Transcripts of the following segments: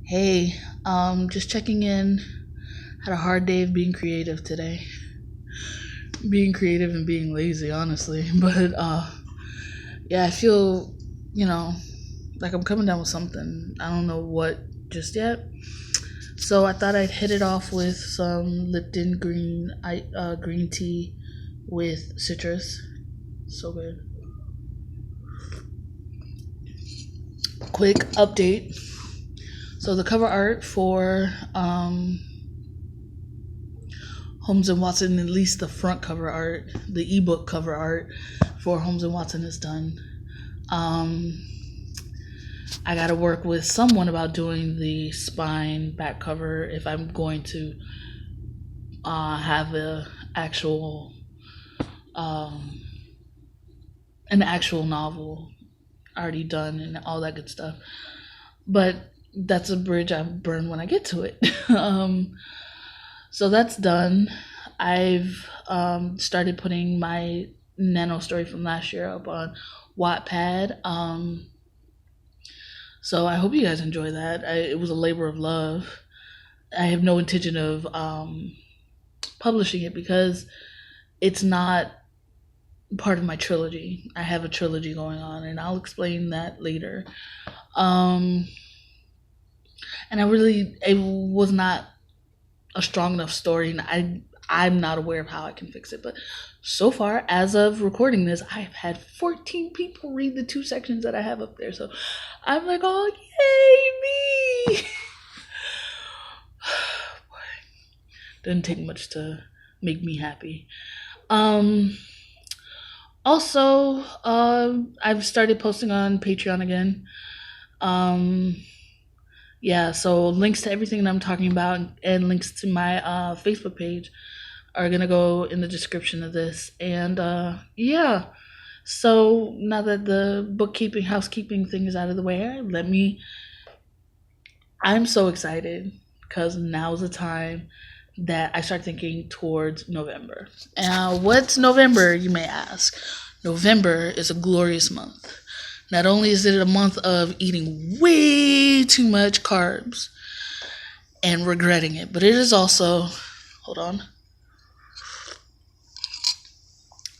Hey, just checking in. Had a hard day of being creative today. Being creative and being lazy, honestly. But yeah, I feel, you know, like I'm coming down with something. I don't know what just yet. So I thought I'd hit it off with some Lipton green tea with citrus. So good. Quick update. So the cover art for Holmes and Watson, at least the front cover art, the ebook cover art for Holmes and Watson is done. I got to work with someone about doing the spine back cover if I'm going to have um, an actual novel already done and all that good stuff. But that's a bridge I burn when I get to it. So that's done. I've started putting my Nano story from last year up on Wattpad. So I hope you guys enjoy that. It was a labor of love. I have no intention of publishing it because it's not part of my trilogy. I have a trilogy going on, and I'll explain that later. And it was not a strong enough story, and I'm not aware of how I can fix it. But so far, as of recording this, I've had 14 people read the 2 sections that I have up there. So I'm like, oh, yay, me! Doesn't take much to make me happy. Also, I've started posting on Patreon again. Yeah, so links to everything that I'm talking about and links to my Facebook page are gonna go in the description of this. And yeah, so now that the housekeeping thing is out of the way, I'm so excited because now's the time that I start thinking towards November. What's November, you may ask? November is a glorious month. Not only is it a month of eating way too much carbs and regretting it, but it is also, hold on,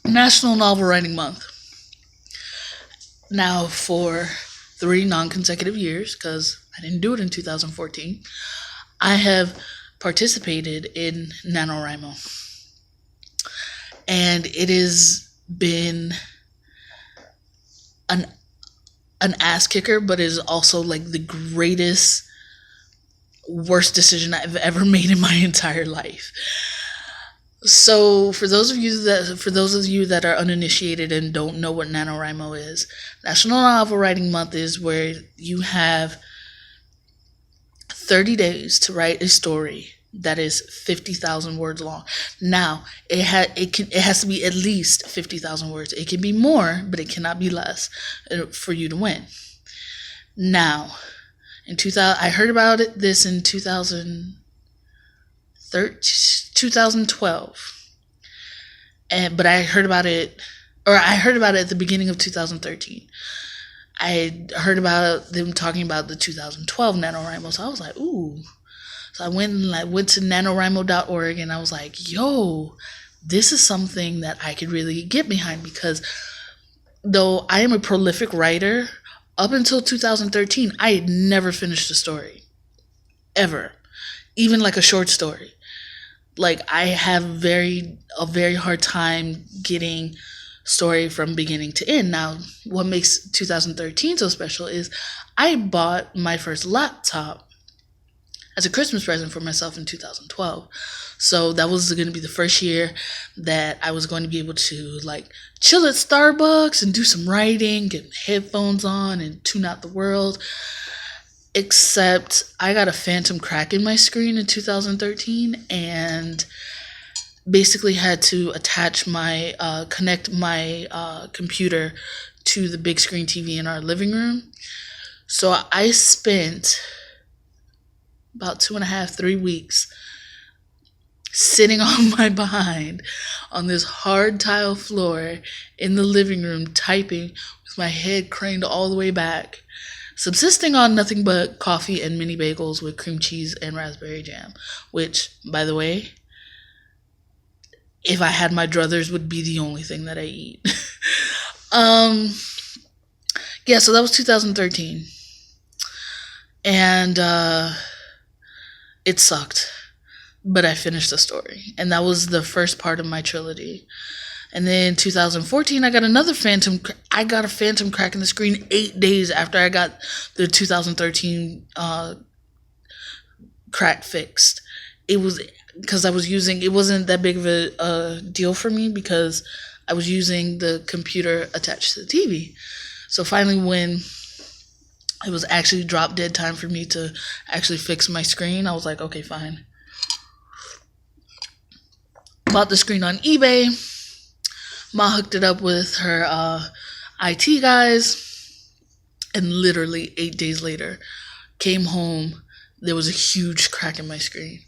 National Novel Writing Month. Now, for 3 non-consecutive years, because I didn't do it in 2014, I have participated in NaNoWriMo. And it has been an ass kicker, but it is also like the worst decision I've ever made in my entire life. So for those of you that are uninitiated and don't know what NaNoWriMo is, National Novel Writing Month is where you have 30 days to write a story that is 50,000 words long. Now, it has to be at least 50,000 words. It can be more, but it cannot be less for you to win. Now, I heard about this in 2012. But I heard about it at the beginning of 2013. I heard about them talking about the 2012 NaNoWriMo, so I was like, ooh. So I went to NaNoWriMo.org and I was like, yo, this is something that I could really get behind, because though I am a prolific writer, up until 2013, I had never finished a story. Ever. Even like a short story. Like, I have a very hard time getting story from beginning to end. Now, what makes 2013 so special is I bought my first laptop as a Christmas present for myself in 2012. So that was going to be the first year that I was going to be able to like chill at Starbucks and do some writing, get headphones on and tune out the world. Except I got a phantom crack in my screen in 2013 and basically had to connect my computer to the big screen TV in our living room. So I spent about 2.5-3 weeks sitting on my behind on this hard tile floor in the living room, typing with my head craned all the way back subsisting on nothing but coffee and mini bagels with cream cheese and raspberry jam, which, by the way, if I had my druthers, would be the only thing that I eat. Yeah, so that was 2013. And it sucked. But I finished the story. And that was the first part of my trilogy. And then 2014, I got a phantom crack in the screen 8 days after I got the 2013 crack fixed. It was because it wasn't that big of a deal for me because I was using the computer attached to the TV. So finally, when it was actually drop dead time for me to actually fix my screen, I was like, okay, fine. Bought the screen on eBay. Ma hooked it up with her IT guys, and literally 8 days later, came home. There was a huge crack in my screen,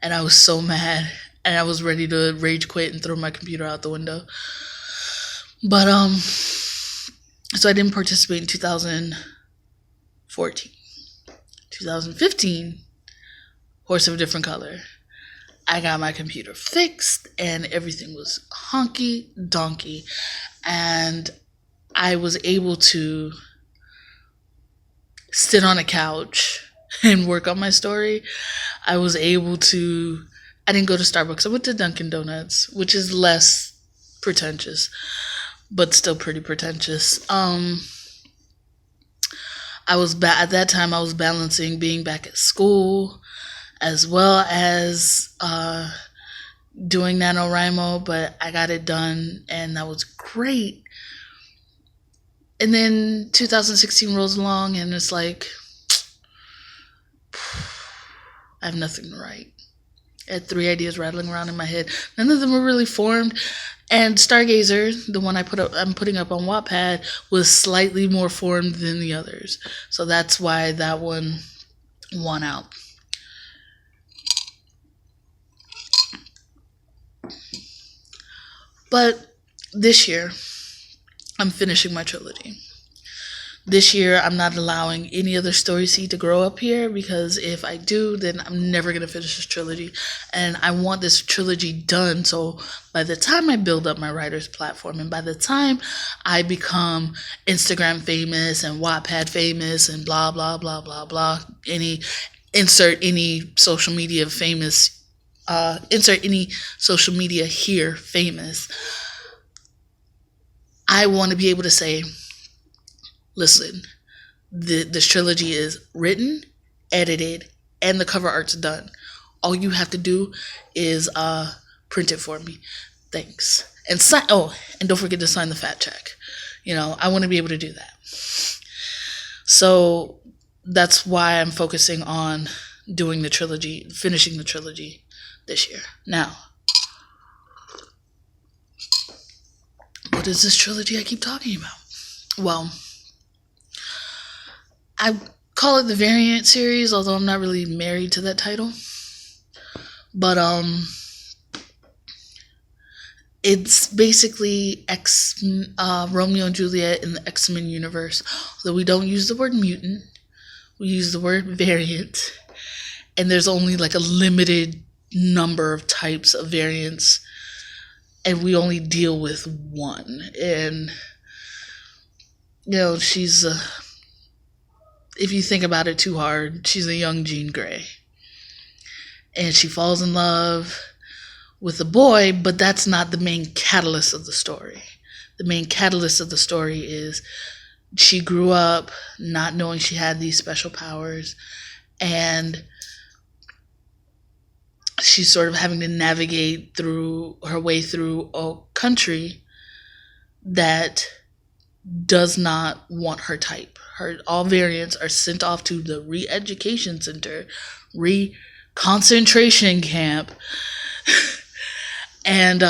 and I was so mad, and I was ready to rage quit and throw my computer out the window. But so I didn't participate in 2014. 2015, horse of a different color. I got my computer fixed and everything was honky donkey. And I was able to sit on a couch and work on my story. I didn't go to Starbucks. I went to Dunkin' Donuts, which is less pretentious, but still pretty pretentious. At that time, I was balancing being back at school as well as doing NaNoWriMo, but I got it done, and that was great. And then 2016 rolls along, and it's like, I have nothing to write. I had 3 ideas rattling around in my head. None of them were really formed. And Stargazer, the one I'm putting up on Wattpad, was slightly more formed than the others. So that's why that one won out. But this year, I'm finishing my trilogy. This year, I'm not allowing any other story seed to grow up here, because if I do, then I'm never going to finish this trilogy. And I want this trilogy done, so by the time I build up my writer's platform, and by the time I become Instagram famous and Wattpad famous and blah, blah, blah, blah, blah, insert any social media here famous, I want to be able to say, listen, this trilogy is written, edited, and the cover art's done. All you have to do is print it for me. Thanks. And and don't forget to sign the fat check. I want to be able to do that. So that's why I'm focusing on doing the trilogy, finishing the trilogy this year. Now, what is this trilogy I keep talking about? Well, I call it the Variant series, although I'm not really married to that title. But it's basically Romeo and Juliet in the X-Men universe. Although we don't use the word mutant, we use the word variant. And there's only like a limited number of types of variants, and we only deal with one. And she's if you think about it too hard, she's a young Jean Grey, and she falls in love with a boy, but that's not the main catalyst of the story. The main catalyst of the story is she grew up not knowing she had these special powers, and she's sort of having to navigate her way through a country that does not want her type. All variants are sent off to the re-education center, concentration camp, and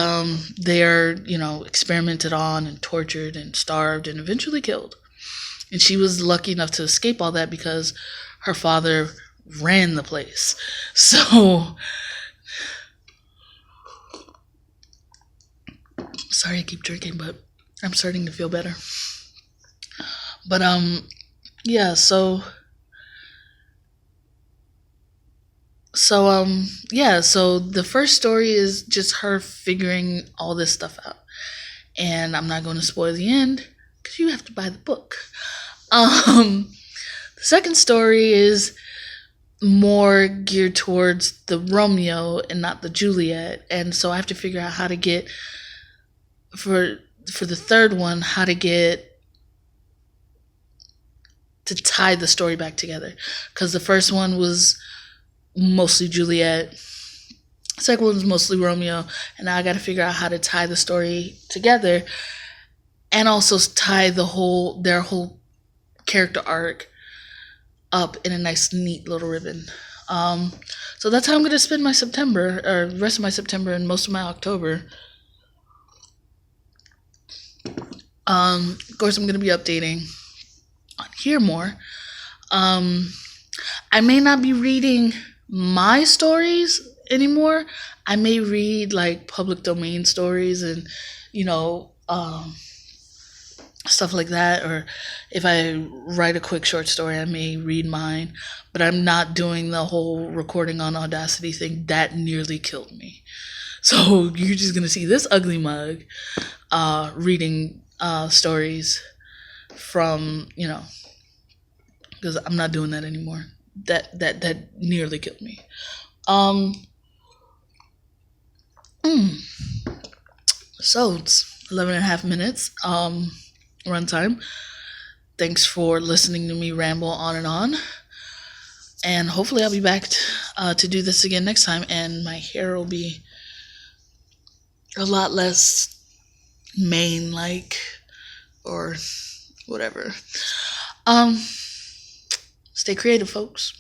they are, experimented on and tortured and starved and eventually killed. And she was lucky enough to escape all that because her father ran the place. So, sorry I keep drinking, but I'm starting to feel better. But yeah, so the first story is just her figuring all this stuff out. And I'm not going to spoil the end because you have to buy the book. The second story is more geared towards the Romeo and not the Juliet, and so I have to figure out how to get for the third one how to get to tie the story back together, because the first one was mostly Juliet, the second one was mostly Romeo, and now I got to figure out how to tie the story together and also tie their whole character arc up in a nice, neat little ribbon. So that's how I'm going to spend my September, or the rest of my September and most of my October. Of course, I'm going to be updating on here more. I may not be reading my stories anymore. I may read like public domain stories and, stuff like that. Or if I write a quick short story, I may read mine. But I'm not doing the whole recording on Audacity thing. That nearly killed me. So you're just going to see this ugly mug reading stories from, because I'm not doing that anymore. That nearly killed me. So it's 11 and a half minutes runtime. Thanks for listening to me ramble on and on. And hopefully I'll be back to do this again next time, and my hair will be a lot less mane-like or whatever. Stay creative, folks.